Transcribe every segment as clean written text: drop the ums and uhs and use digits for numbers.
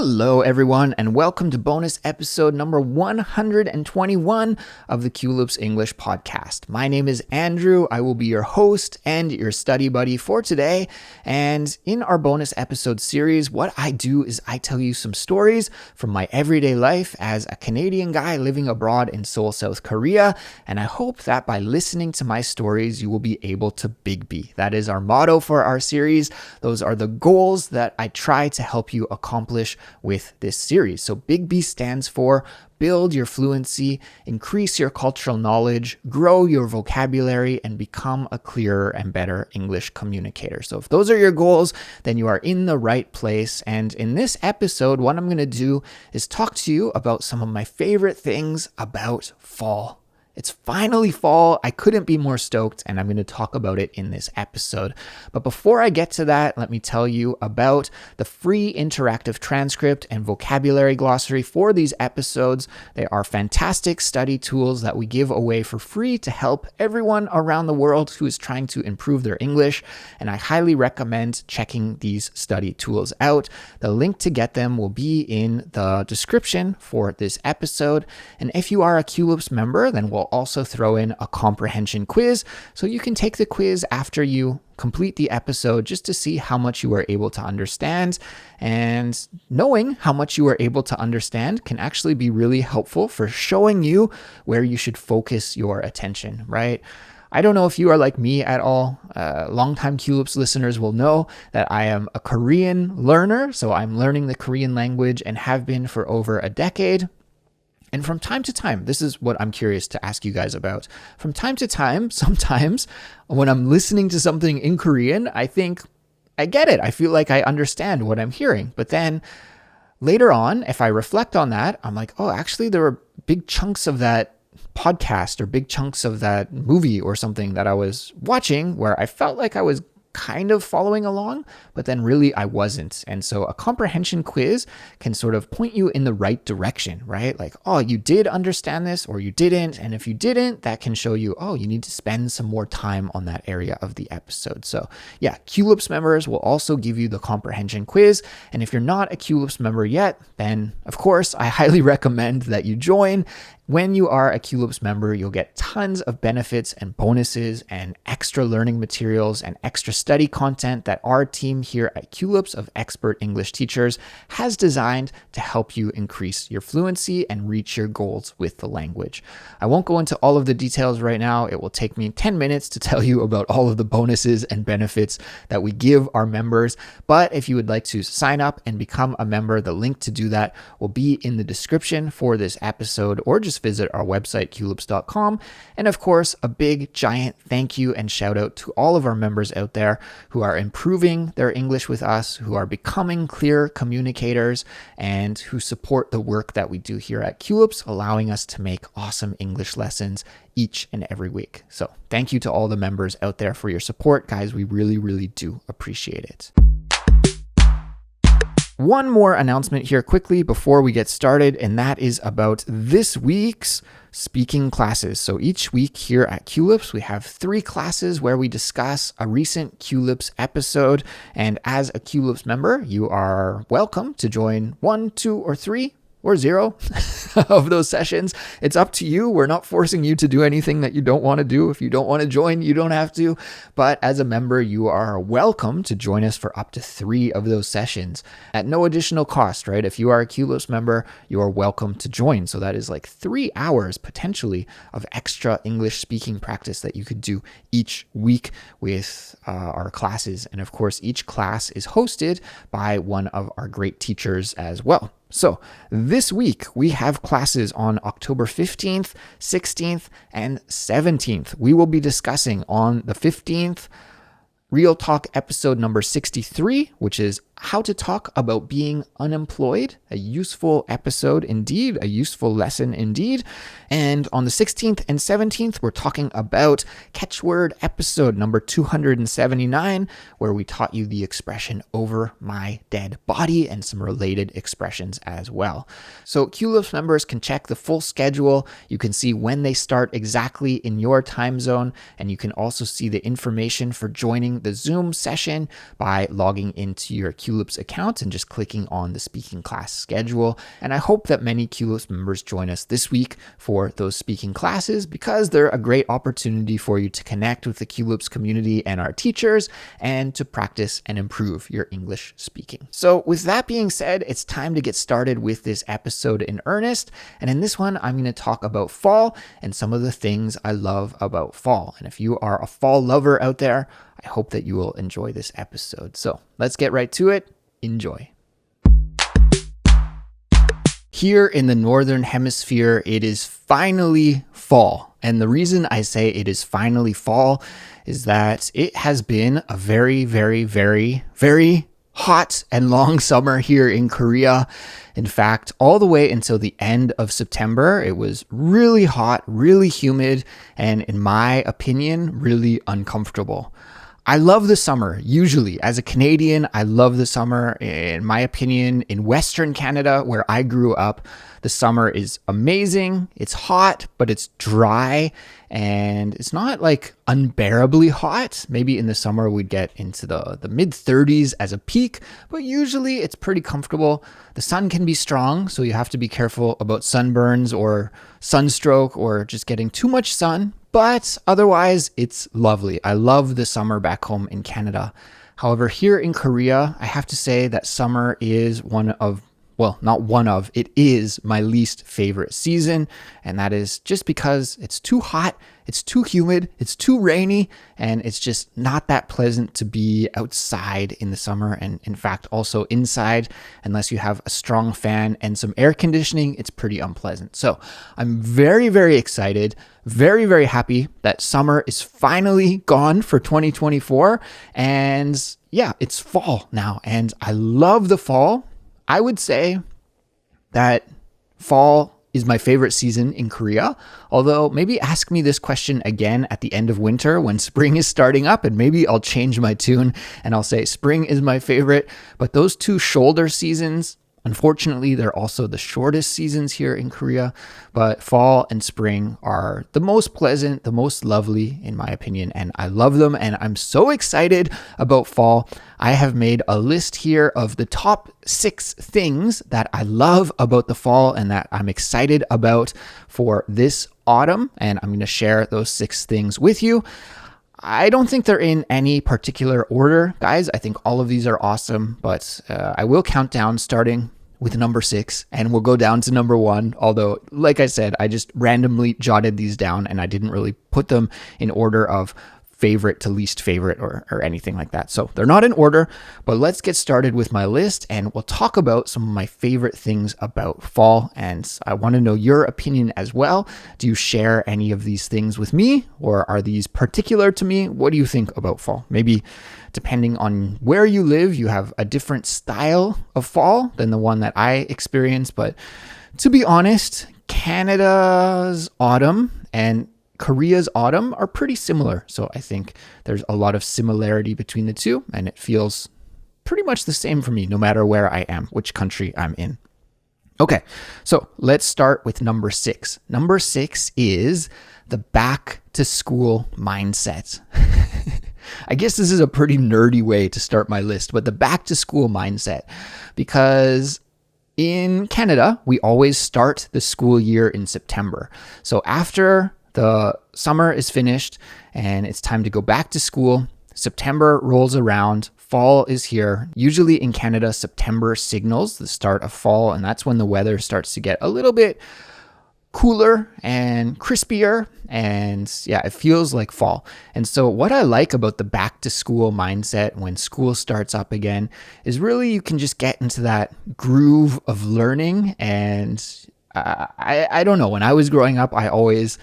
Hello, everyone, and welcome to bonus episode number 121 of the Culips English podcast. My name is Andrew. I will be your host and your study buddy for today. And in our bonus episode series, what I do is I tell you some stories from my everyday life as a Canadian guy living abroad in Seoul, South Korea. And I hope that by listening to my stories, you will be able to Big B. That is our motto for our series. Those are the goals that I try to help you accomplish with this series. So Big B stands for build your fluency, increase your cultural knowledge, grow your vocabulary, and become a clearer and better English communicator. So if those are your goals, then you are in the right place. And in this episode, what I'm going to do is talk to you about some of my favorite things about fall. It's finally fall. I couldn't be more stoked, and I'm going to talk about it in this episode. But before I get to that, let me tell you about the free interactive transcript and vocabulary glossary for these episodes. They are fantastic study tools that we give away for free to help everyone around the world who is trying to improve their English, and I highly recommend checking these study tools out. The link to get them will be in the description for this episode, and if you are a Culips member, then we'll also throw in a comprehension quiz, so you can take the quiz after you complete the episode just to see how much you are able to understand. And knowing how much you are able to understand can actually be really helpful for showing you where you should focus your attention, right? I don't know if you are like me at all. Longtime Culips listeners will know that I am a Korean learner, so I'm learning the Korean language and have been for over a decade. And from time to time, this is what I'm curious to ask you guys about. From time to time, sometimes when I'm listening to something in Korean, I think I get it. I feel like I understand what I'm hearing. But then later on, if I reflect on that, I'm like, oh, actually, there were big chunks of that podcast or big chunks of that movie or something that I was watching where I felt like I was kind of following along, but then really I wasn't. And so a comprehension quiz can sort of point you in the right direction, right? Like, oh, you did understand this or you didn't. And if you didn't, that can show you, oh, you need to spend some more time on that area of the episode. So yeah, Culips members will also give you the comprehension quiz. And if you're not a Culips member yet, then of course, I highly recommend that you join. When you are a Culips member, you'll get tons of benefits and bonuses and extra learning materials and extra study content that our team here at Culips of expert English teachers has designed to help you increase your fluency and reach your goals with the language. I won't go into all of the details right now. It will take me 10 minutes to tell you about all of the bonuses and benefits that we give our members. But if you would like to sign up and become a member, the link to do that will be in the description for this episode, or just visit our website, culips.com. And of course, a big giant thank you and shout out to all of our members out there who are improving their English with us, who are becoming clear communicators, and who support the work that we do here at Culips, allowing us to make awesome English lessons each and every week. So thank you to all the members out there for your support, guys. We really, really do appreciate it. One more announcement here quickly before we get started, and that is about this week's speaking classes. So each week here at Culips, we have 3 classes where we discuss a recent Culips episode. And as a Culips member, you are welcome to join 1, 2, or 3 or 0 of those sessions. It's up to you. We're not forcing you to do anything that you don't want to do. If you don't want to join, you don't have to. But as a member, you are welcome to join us for up to 3 of those sessions at no additional cost, right? If you are a Culips member, you are welcome to join. So that is like 3 hours potentially of extra English speaking practice that you could do each week with our classes. And of course, each class is hosted by one of our great teachers as well. So this week we have classes on October 15th, 16th, and 17th. We will be discussing on the 15th Real Talk episode number 63, which is how to talk about being unemployed, a useful episode indeed, a useful lesson indeed. And on the 16th and 17th, we're talking about catchword episode number 279, where we taught you the expression over my dead body and some related expressions as well. So Culips members can check the full schedule. You can see when they start exactly in your time zone, and you can also see the information for joining the Zoom session by logging into your Culips Culips account and just clicking on the speaking class schedule. And I hope that many Culips members join us this week for those speaking classes because they're a great opportunity for you to connect with the Culips community and our teachers and to practice and improve your English speaking. So with that being said, it's time to get started with this episode in earnest. And in this one, I'm going to talk about fall and some of the things I love about fall. And if you are a fall lover out there, I hope that you will enjoy this episode. So let's get right to it. Enjoy. Here in the Northern Hemisphere, it is finally fall. And the reason I say it is finally fall is that it has been a very, very, very, very hot and long summer here in Korea. In fact, all the way until the end of September, it was really hot, really humid, and in my opinion, really uncomfortable. I love the summer. Usually, as a Canadian, I love the summer. In my opinion, in Western Canada, where I grew up, the summer is amazing. It's hot, but it's dry, and it's not like unbearably hot. Maybe in the summer we'd get into the mid 30s as a peak, but usually it's pretty comfortable. The sun can be strong, so you have to be careful about sunburns or sunstroke or just getting too much sun. But otherwise, it's lovely. I love the summer back home in Canada. However, here in Korea, I have to say that summer is it is my least favorite season. And that is just because it's too hot, it's too humid, it's too rainy, and it's just not that pleasant to be outside in the summer. And in fact, also inside, unless you have a strong fan and some air conditioning, it's pretty unpleasant. So I'm very, very excited, very, very happy that summer is finally gone for 2024. And yeah, it's fall now. And I love the fall. I would say that fall is my favorite season in Korea, although maybe ask me this question again at the end of winter when spring is starting up, and maybe I'll change my tune and I'll say spring is my favorite. But those two shoulder seasons, unfortunately, they're also the shortest seasons here in Korea, but fall and spring are the most pleasant, the most lovely, in my opinion, and I love them, and I'm so excited about fall. I have made a list here of the top 6 things that I love about the fall and that I'm excited about for this autumn, and I'm going to share those 6 things with you. I don't think they're in any particular order, guys. I think all of these are awesome, but I will count down starting with number 6, and we'll go down to number 1. Although, like I said, I just randomly jotted these down, and I didn't really put them in order of favorite to least favorite or anything like that. So they're not in order, but let's get started with my list and we'll talk about some of my favorite things about fall. And I want to know your opinion as well. Do you share any of these things with me, or are these particular to me? What do you think about fall? Maybe depending on where you live, you have a different style of fall than the one that I experience. But to be honest, Canada's autumn and Korea's autumn are pretty similar. So I think there's a lot of similarity between the two, and it feels pretty much the same for me, no matter where I am, which country I'm in. Okay, so let's start with number 6. Number 6 is the back to school mindset. I guess this is a pretty nerdy way to start my list, but the back to school mindset, because in Canada, we always start the school year in September. So after the summer is finished and it's time to go back to school, September rolls around, fall is here. Usually in Canada, September signals the start of fall, and that's when the weather starts to get a little bit cooler and crispier, and yeah, it feels like fall. And so what I like about the back to school mindset when school starts up again is really you can just get into that groove of learning. And I don't know, when I was growing up, I always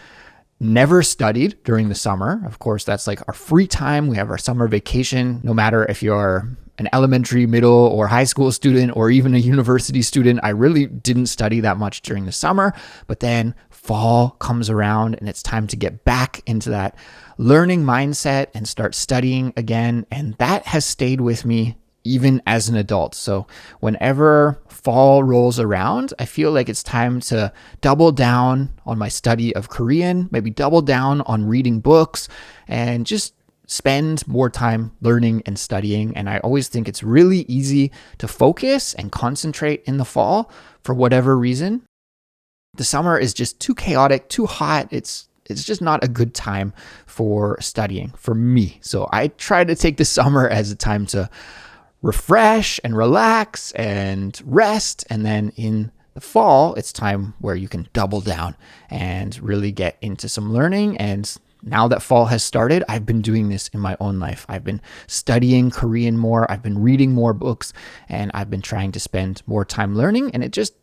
never studied during the summer. Of course, that's like our free time. We have our summer vacation, no matter if you're an elementary, middle, or high school student, or even a university student. I really didn't study that much during the summer, but then fall comes around and it's time to get back into that learning mindset and start studying again. And that has stayed with me even as an adult. So whenever fall rolls around, I feel like it's time to double down on my study of Korean, maybe double down on reading books, and just spend more time learning and studying. And I always think it's really easy to focus and concentrate in the fall for whatever reason. The summer is just too chaotic, too hot. It's just not a good time for studying for me. So I try to take the summer as a time to refresh and relax and rest. And then in the fall, it's time where you can double down and really get into some learning. And now that fall has started, I've been doing this in my own life. I've been studying Korean more. I've been reading more books, and I've been trying to spend more time learning. And it just,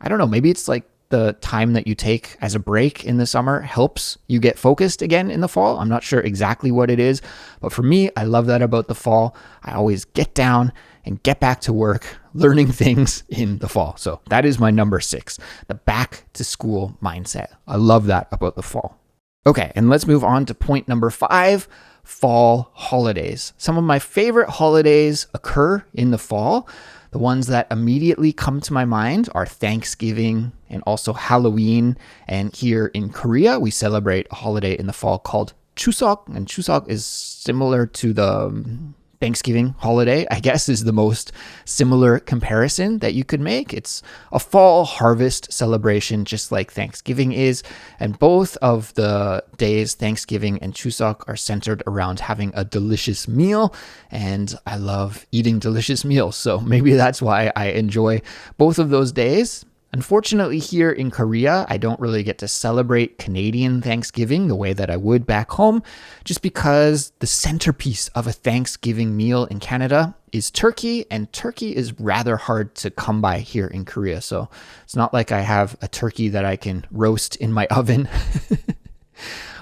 I don't know, maybe it's like the time that you take as a break in the summer helps you get focused again in the fall. I'm not sure exactly what it is, but for me, I love that about the fall. I always get down and get back to work learning things in the fall. So that is my number 6, the back to school mindset. I love that about the fall. Okay, and let's move on to point number 5, fall holidays. Some of my favorite holidays occur in the fall. The ones that immediately come to my mind are Thanksgiving and also Halloween. And here in Korea, we celebrate a holiday in the fall called Chuseok. And Chuseok is similar to the Thanksgiving holiday, I guess, is the most similar comparison that you could make. It's a fall harvest celebration, just like Thanksgiving is. And both of the days, Thanksgiving and Chuseok, are centered around having a delicious meal. And I love eating delicious meals. So maybe that's why I enjoy both of those days. Unfortunately, here in Korea, I don't really get to celebrate Canadian Thanksgiving the way that I would back home, just because the centerpiece of a Thanksgiving meal in Canada is turkey, and turkey is rather hard to come by here in Korea. So it's not like I have a turkey that I can roast in my oven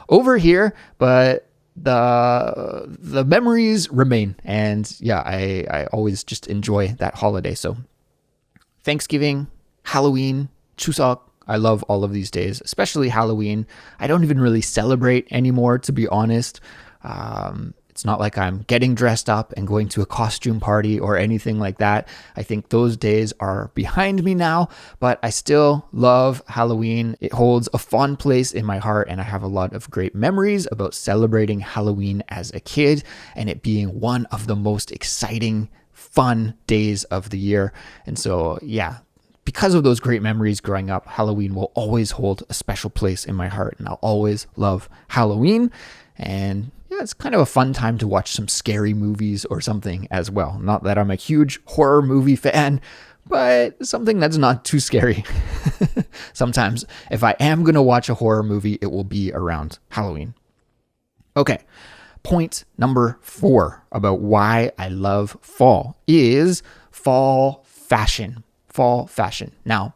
over here, but the memories remain. And yeah, I always just enjoy that holiday. So Thanksgiving, Halloween, Chuseok, I love all of these days, especially Halloween. I don't even really celebrate anymore, to be honest. It's not like I'm getting dressed up and going to a costume party or anything like that. I think those days are behind me now, but I still love Halloween. It holds a fond place in my heart, and I have a lot of great memories about celebrating Halloween as a kid and it being one of the most exciting, fun days of the year. And so, yeah, because of those great memories growing up, Halloween will always hold a special place in my heart, and I'll always love Halloween. And yeah, it's kind of a fun time to watch some scary movies or something as well. Not that I'm a huge horror movie fan, but something that's not too scary. Sometimes if I am going to watch a horror movie, it will be around Halloween. Okay. Point number 4 about why I love fall is fall fashion. Fall fashion. Now,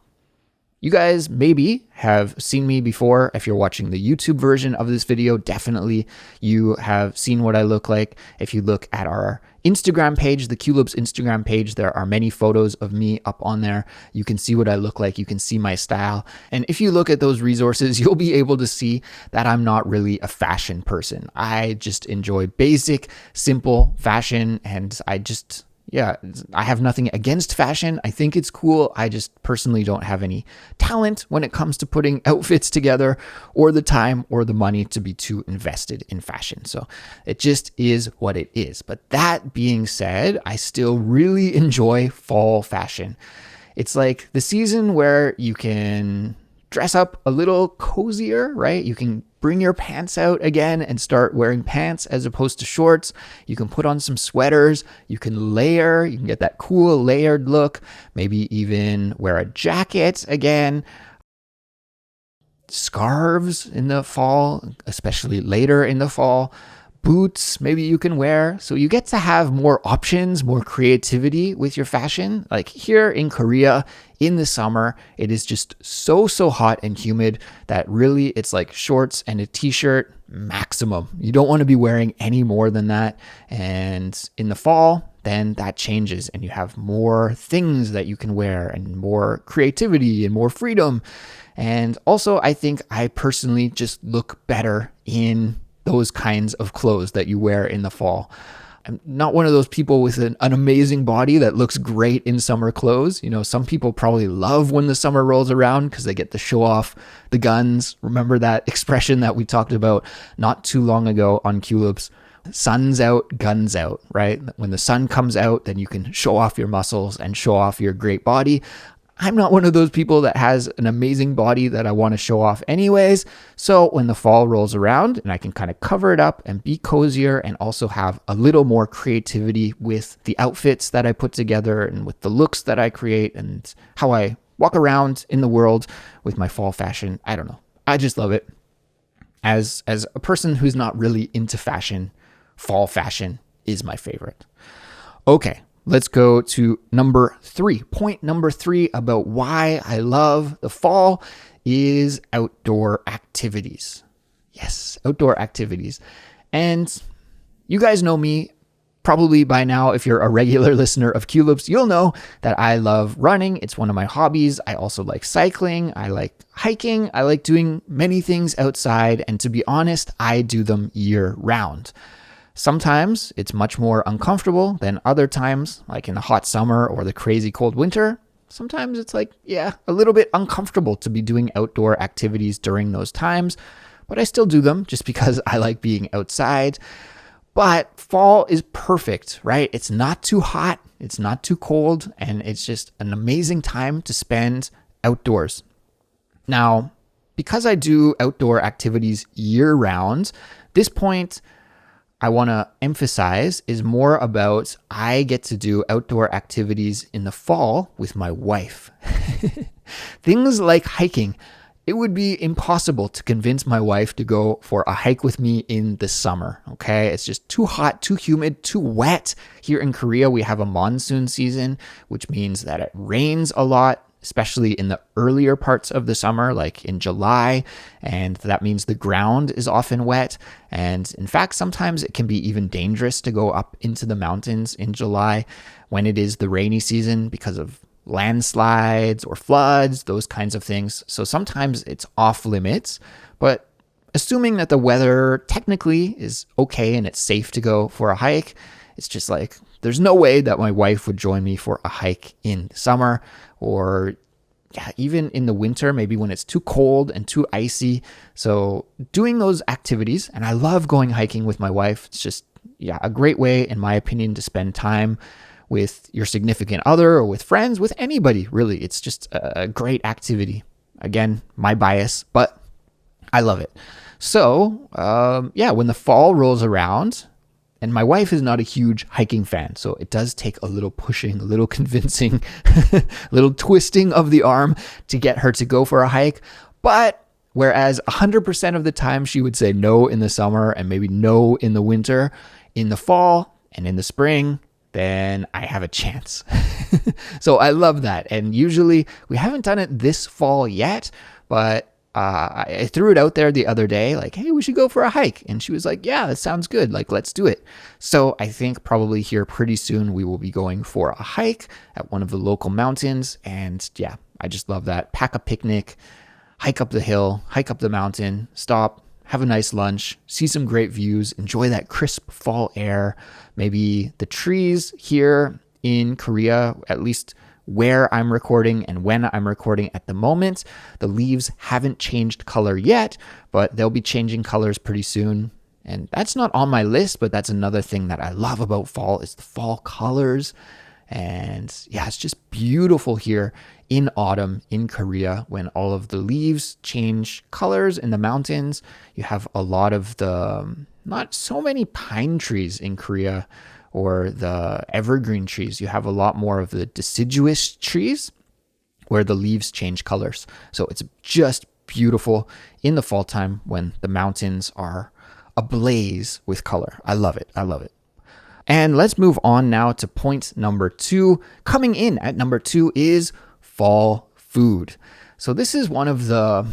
you guys maybe have seen me before. If you're watching the YouTube version of this video, definitely you have seen what I look like. If you look at our Instagram page, the Culips Instagram page, there are many photos of me up on there. You can see what I look like. You can see my style. And if you look at those resources, you'll be able to see that I'm not really a fashion person. I just enjoy basic, simple fashion, and I have nothing against fashion. I think it's cool. I just personally don't have any talent when it comes to putting outfits together, or the time or the money to be too invested in fashion. So it just is what it is. But that being said, I still really enjoy fall fashion. It's like the season where you can dress up a little cozier, right? You can bring your pants out again and start wearing pants as opposed to shorts. You can put on some sweaters. You can layer. You can get that cool layered look. Maybe even wear a jacket again. Scarves in the fall, especially later in the fall. Boots maybe you can wear. So you get to have more options, more creativity with your fashion. Like here in Korea in the summer, it is just so hot and humid that really it's like shorts and a t-shirt maximum. You don't want to be wearing any more than that. And in the fall, then that changes and you have more things that you can wear and more creativity and more freedom. And also, I think I personally just look better in those kinds of clothes that you wear in the fall. I'm not one of those people with an amazing body that looks great in summer clothes. You know, some people probably love when the summer rolls around because they get to show off the guns. Remember that expression that we talked about not too long ago on Culips? sun's out, guns out, right? When the sun comes out, then you can show off your muscles and show off your great body. I'm not one of those people that has an amazing body that I want to show off anyways. So when the fall rolls around and I can kind of cover it up and be cozier and also have a little more creativity with the outfits that I put together and with the looks that I create and how I walk around in the world with my fall fashion. I don't know. I just love it. As a person who's not really into fashion, fall fashion is my favorite. Okay. Let's go to number 3. Point number 3 about why I love the fall is outdoor activities. Yes, outdoor activities. And you guys know me probably by now. If you're a regular listener of Culips, you'll know that I love running. It's one of my hobbies. I also like cycling. I like hiking. I like doing many things outside. And to be honest, I do them year round. Sometimes it's much more uncomfortable than other times, like in the hot summer or the crazy cold winter. Sometimes it's like, a little bit uncomfortable to be doing outdoor activities during those times, but I still do them just because I like being outside. But fall is perfect, right? It's not too hot, it's not too cold, and it's just an amazing time to spend outdoors. Now, because I do outdoor activities year round, this point I want to emphasize is more about I get to do outdoor activities in the fall with my wife. Things like hiking. It would be impossible to convince my wife to go for a hike with me in the summer, okay? It's just too hot, too humid, too wet. Here in Korea, we have a monsoon season, which means that it rains a lot, especially in the earlier parts of the summer, like in July. And that means the ground is often wet. And in fact, sometimes it can be even dangerous to go up into the mountains in July when it is the rainy season because of landslides or floods, those kinds of things. So sometimes it's off limits, but assuming that the weather technically is okay and it's safe to go for a hike, it's just like, there's no way that my wife would join me for a hike in the summer or even in the winter, maybe when it's too cold and too icy. So doing those activities, and I love going hiking with my wife. It's just, a great way, in my opinion, to spend time with your significant other or with friends, with anybody, really. It's just a great activity. Again, my bias, but I love it. So, when the fall rolls around, and my wife is not a huge hiking fan, so it does take a little pushing, a little convincing, a little twisting of the arm to get her to go for a hike. But whereas 100% of the time she would say no in the summer and maybe no in the winter, in the fall and in the spring, then I have a chance. So I love that. And usually we haven't done it this fall yet, but I threw it out there the other day, like, hey, we should go for a hike. And she was like, yeah, that sounds good. Like, let's do it. So I think probably here pretty soon we will be going for a hike at one of the local mountains. And I just love that. Pack a picnic, hike up the hill, hike up the mountain, stop, have a nice lunch, see some great views, enjoy that crisp fall air. Maybe the trees here in Korea, at least where I'm recording and when I'm recording at the moment, the leaves haven't changed color yet, but they'll be changing colors pretty soon. And that's not on my list, but that's another thing that I love about fall is the fall colors. And it's just beautiful here in autumn in Korea when all of the leaves change colors in the mountains. You have a lot of not so many pine trees in Korea or the evergreen trees. You have a lot more of the deciduous trees where the leaves change colors. So it's just beautiful in the fall time when the mountains are ablaze with color. I love it. I love it. And let's move on now to point number 2. Coming in at number 2 is fall food. So this is one of the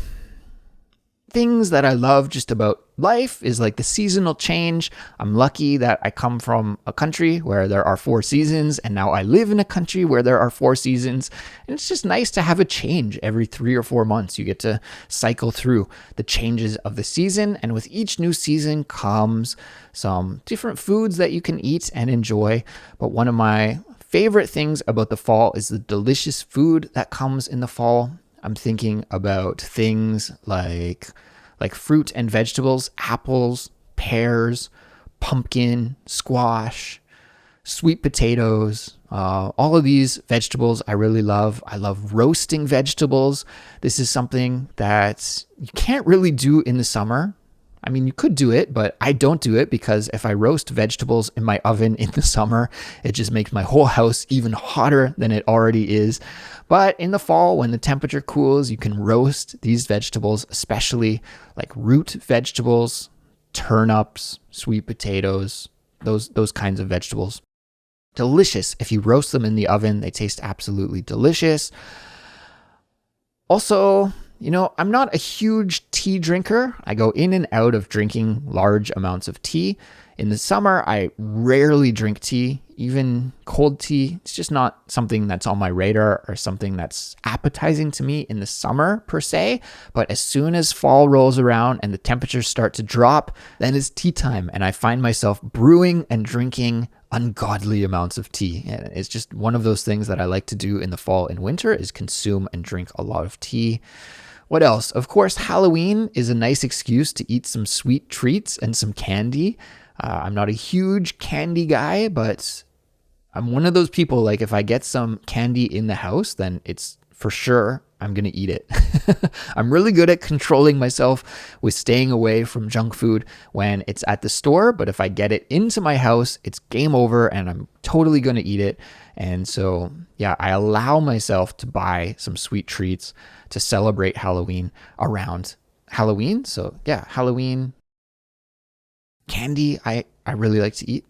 things that I love just about life is like the seasonal change. I'm lucky that I come from a country where there are 4 seasons, and now I live in a country where there are 4 seasons. And it's just nice to have a change every 3 or 4 months. You get to cycle through the changes of the season, and with each new season comes some different foods that you can eat and enjoy. But one of my favorite things about the fall is the delicious food that comes in the fall. I'm thinking about things like fruit and vegetables, apples, pears, pumpkin, squash, sweet potatoes, all of these vegetables I really love. I love roasting vegetables. This is something that you can't really do in the summer. I mean, you could do it, but I don't do it because if I roast vegetables in my oven in the summer, it just makes my whole house even hotter than it already is. But in the fall, when the temperature cools, you can roast these vegetables, especially like root vegetables, turnips, sweet potatoes, those kinds of vegetables. Delicious. If you roast them in the oven, they taste absolutely delicious. Also, I'm not a huge tea drinker. I go in and out of drinking large amounts of tea. In the summer, I rarely drink tea, even cold tea. It's just not something that's on my radar or something that's appetizing to me in the summer per se. But as soon as fall rolls around and the temperatures start to drop, then it's tea time. And I find myself brewing and drinking ungodly amounts of tea. And it's just one of those things that I like to do in the fall and winter is consume and drink a lot of tea. What else? Of course, Halloween is a nice excuse to eat some sweet treats and some candy. I'm not a huge candy guy, but I'm one of those people, like if I get some candy in the house, then it's for sure I'm going to eat it. I'm really good at controlling myself with staying away from junk food when it's at the store, but if I get it into my house, it's game over and I'm totally going to eat it. And so, yeah, I allow myself to buy some sweet treats to celebrate Halloween around Halloween. So, yeah, Halloween candy I really like to eat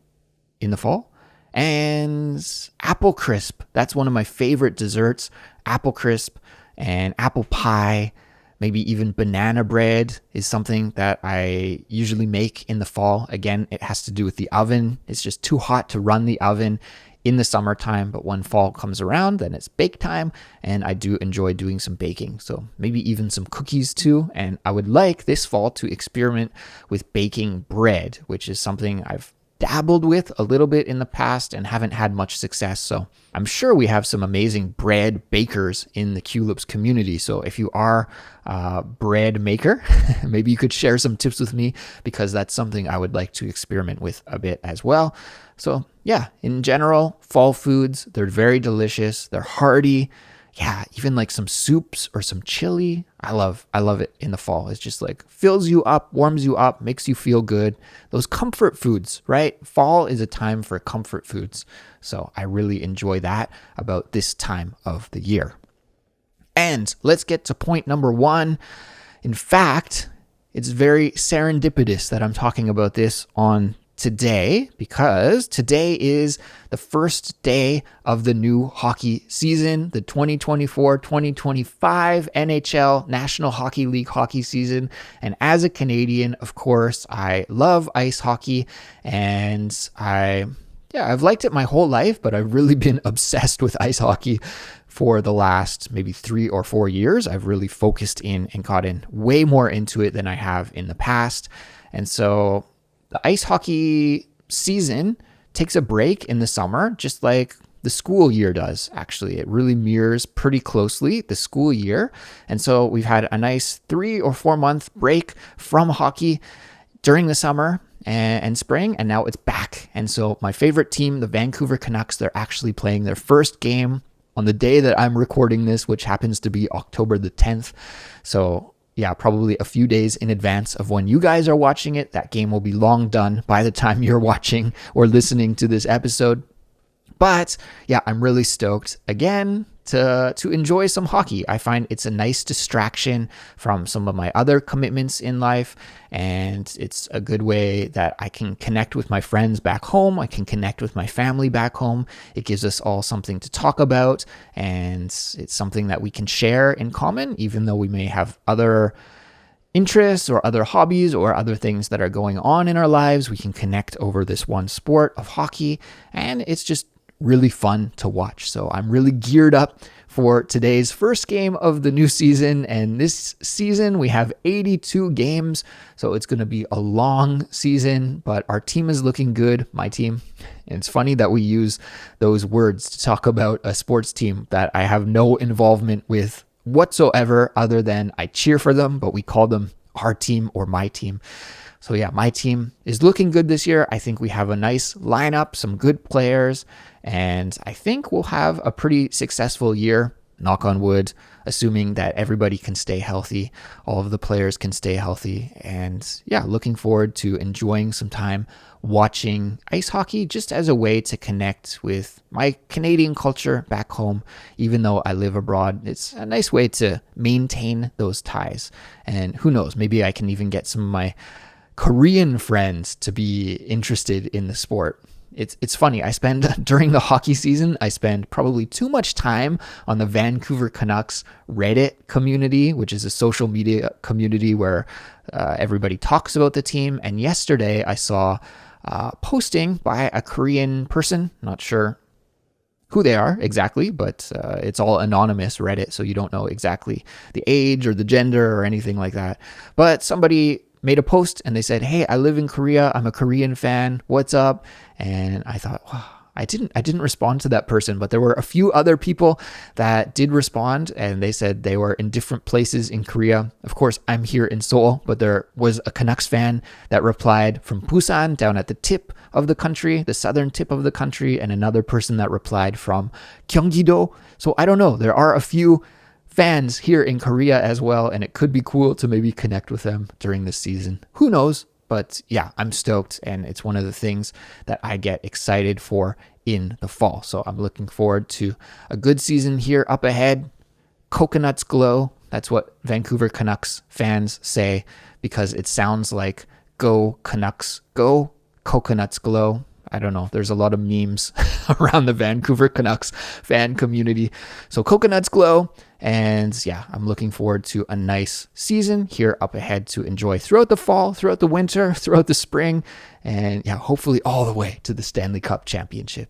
in the fall. And apple crisp. That's one of my favorite desserts. Apple crisp and apple pie, maybe even banana bread is something that I usually make in the fall. Again, it has to do with the oven. It's just too hot to run the oven in the summertime, but when fall comes around, then it's bake time, and I do enjoy doing some baking. So maybe even some cookies too. And I would like this fall to experiment with baking bread, which is something I've dabbled with a little bit in the past and haven't had much success. So I'm sure we have some amazing bread bakers in the Culips community. So if you are a bread maker, maybe you could share some tips with me because that's something I would like to experiment with a bit as well. So yeah, in general, fall foods, they're very delicious. They're hearty. Yeah, even like some soups or some chili. I love it in the fall. It's just like fills you up, warms you up, makes you feel good. Those comfort foods, right? Fall is a time for comfort foods. So I really enjoy that about this time of the year. And let's get to point number 1. In fact, it's very serendipitous that I'm talking about this on today because today is the first day of the new hockey season, the 2024-2025 NHL National Hockey League hockey season. And as a Canadian, of course, I love ice hockey and I've liked it my whole life, but I've really been obsessed with ice hockey for the last maybe 3 or 4 years. I've really focused in and gotten way more into it than I have in the past. And so the ice hockey season takes a break in the summer, just like the school year does, actually. It really mirrors pretty closely the school year. And so we've had a nice 3 or 4 month break from hockey during the summer and spring, and now it's back. And so my favorite team, the Vancouver Canucks, they're actually playing their first game on the day that I'm recording this, which happens to be October the 10th. So yeah, probably a few days in advance of when you guys are watching it. That game will be long done by the time you're watching or listening to this episode. But yeah, I'm really stoked again to enjoy some hockey. I find it's a nice distraction from some of my other commitments in life, and it's a good way that I can connect with my friends back home. I can connect with my family back home. It gives us all something to talk about, and it's something that we can share in common, even though we may have other interests or other hobbies or other things that are going on in our lives. We can connect over this one sport of hockey, and it's just really fun to watch. So I'm really geared up for today's first game of the new season. And this season we have 82 games. So it's going to be a long season, but our team is looking good. My team. And it's funny that we use those words to talk about a sports team that I have no involvement with whatsoever other than I cheer for them, but we call them our team or my team. So yeah, my team is looking good this year. I think we have a nice lineup, some good players, and I think we'll have a pretty successful year, knock on wood, assuming that everybody can stay healthy, all of the players can stay healthy. And yeah, looking forward to enjoying some time watching ice hockey just as a way to connect with my Canadian culture back home. Even though I live abroad, it's a nice way to maintain those ties. And who knows, maybe I can even get some of my Korean friends to be interested in the sport. It's funny. During the hockey season, I spend probably too much time on the Vancouver Canucks Reddit community, which is a social media community where everybody talks about the team. And yesterday I saw posting by a Korean person, not sure who they are exactly, but it's all anonymous Reddit, so you don't know exactly the age or the gender or anything like that. But somebody made a post and they said, "Hey, I live in Korea. I'm a Korean fan. What's up?" And I thought, wow, I didn't respond to that person, but there were a few other people that did respond, and they said they were in different places in Korea. Of course, I'm here in Seoul, but there was a Canucks fan that replied from Busan, down at the tip of the country, the southern tip of the country, and another person that replied from Gyeonggi-do. So I don't know. There are a few fans here in Korea as well, and it could be cool to maybe connect with them during this season. Who knows? But yeah, I'm stoked, and it's one of the things that I get excited for in the fall. So I'm looking forward to a good season here up ahead. Coconuts glow. That's what Vancouver Canucks fans say, because it sounds like go Canucks go, coconuts glow. I don't know. There's a lot of memes around the Vancouver Canucks fan community. So coconuts glow. And yeah, I'm looking forward to a nice season here up ahead to enjoy throughout the fall, throughout the winter, throughout the spring, and yeah, hopefully all the way to the Stanley Cup Championship.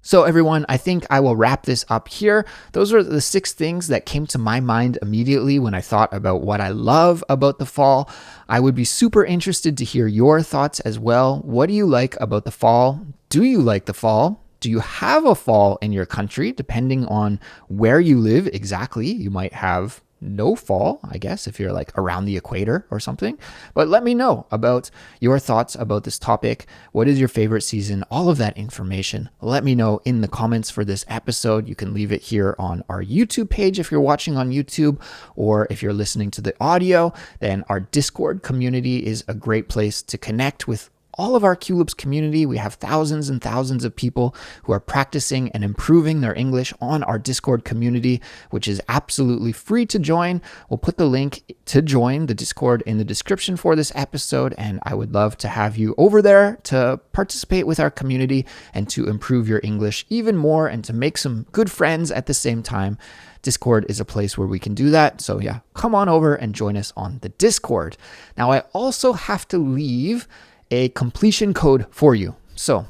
So everyone, I think I will wrap this up here. Those are the 6 things that came to my mind immediately when I thought about what I love about the fall. I would be super interested to hear your thoughts as well. What do you like about the fall? Do you like the fall? Do you have a fall in your country? Depending on where you live exactly, you might have no fall, I guess, if you're like around the equator or something. But let me know about your thoughts about this topic. What is your favorite season? All of that information, let me know in the comments for this episode. You can leave it here on our YouTube page if you're watching on YouTube, or if you're listening to the audio, then our Discord community is a great place to connect with all of our Culips community. We have thousands and thousands of people who are practicing and improving their English on our Discord community, which is absolutely free to join. We'll put the link to join the Discord in the description for this episode, and I would love to have you over there to participate with our community and to improve your English even more and to make some good friends at the same time. Discord is a place where we can do that. So yeah, come on over and join us on the Discord. Now, I also have to leave a completion code for you. So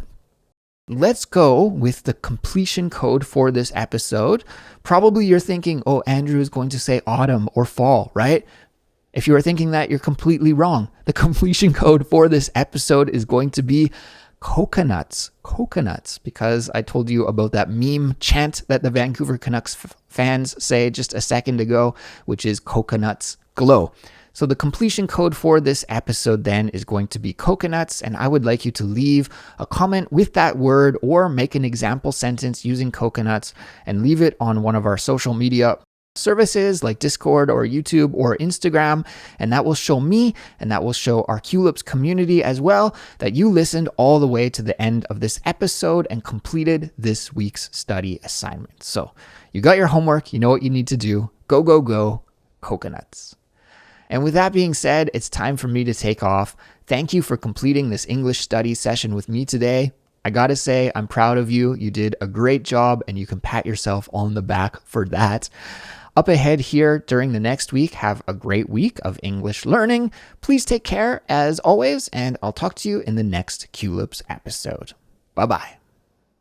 let's go with the completion code for this episode. Probably you're thinking, oh, Andrew is going to say autumn or fall, right? If you are thinking that, you're completely wrong. The completion code for this episode is going to be coconuts, because I told you about that meme chant that the Vancouver Canucks fans say just a second ago, which is coconuts glow. So the completion code for this episode then is going to be coconuts, and I would like you to leave a comment with that word or make an example sentence using coconuts and leave it on one of our social media services like Discord or YouTube or Instagram, and that will show me and that will show our Culips community as well that you listened all the way to the end of this episode and completed this week's study assignment. So you got your homework, you know what you need to do. Go, go, go, coconuts. And with that being said, it's time for me to take off. Thank you for completing this English study session with me today. I gotta say, I'm proud of you. You did a great job, and you can pat yourself on the back for that. Up ahead here during the next week, have a great week of English learning. Please take care as always, and I'll talk to you in the next Culips episode. Bye-bye.